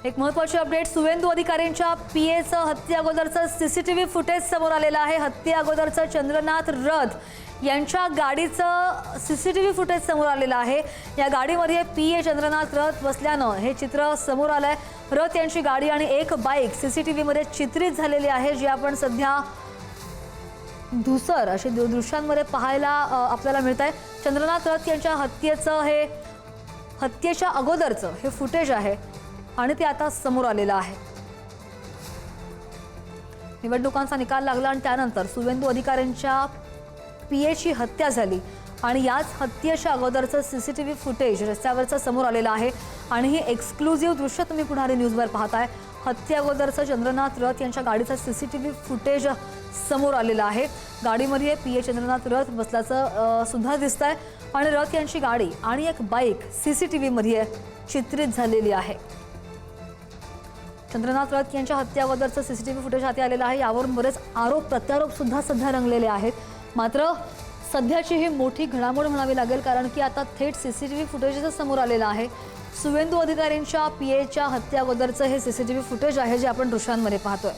एक महत्त्वाची अपडेट, सुवेंदू अधिकाऱ्यांच्या पीएचं हत्या अगोदरचं सीसीटीव्ही फुटेज समोर आलेलं आहे। हत्या अगोदरचं चंद्रनाथ रथ यांच्या गाडीचं सीसीटीव्ही फुटेज समोर आलेलं आहे। या गाडीमध्ये पीए चंद्रनाथ रथ बसल्यानं हे चित्र समोर आलंय। रथ यांची गाडी आणि एक बाईक सीसीटीव्ही मध्ये चित्रित झालेली आहे, जी आपण सध्या धुसर अशा दृश्यांमध्ये पाहायला आपल्याला मिळत आहे। चंद्रनाथ रथ यांच्या हत्येच्या अगोदरचं हे फुटेज आहे आणि ते आता समोर आलेलं आहे। निवडणुकांचा निकाल लागला आणि त्यानंतर सुवेंदू अधिकाऱ्यांच्या पीएची हत्या झाली आणि याच हत्येच्या अगोदरचं सीसीटीव्ही फुटेज रस्त्यावरचं समोर आलेलं आहे आणि ही एक्सक्लुझिव्ह दृश्य तुम्ही पुढारी न्यूजवर पाहताय। हत्या अगोदरचं चंद्रनाथ रथ यांच्या गाडीचं सीसीटीव्ही फुटेज समोर आलेलं आहे। गाडीमध्ये पीए चंद्रनाथ रथ बसल्याचं सुद्धा दिसतंय आणि रथ यांची गाडी आणि एक बाईक सीसीटीव्ही मध्ये चित्रित झालेली आहे। चंद्रनाथ रथ यांच्या हत्या अगोदरचं सीसीटीव्ही फुटेज हाती आलेलं आहे। यावरून बरेच आरोप प्रत्यारोप सुद्धा सध्या रंगलेले आहेत। मात्र सध्याची ही मोठी घडामोड म्हणावी लागेल, कारण की आता थेट सीसीटीव्ही फुटेजच समोर आलेलं आहे। सुवेंदू अधिकाऱ्यांच्या पीएच्या हत्या अगोदरचं हे सीसीटीव्ही फुटेज आहे, जे आपण दृश्यांमध्ये पाहतोय।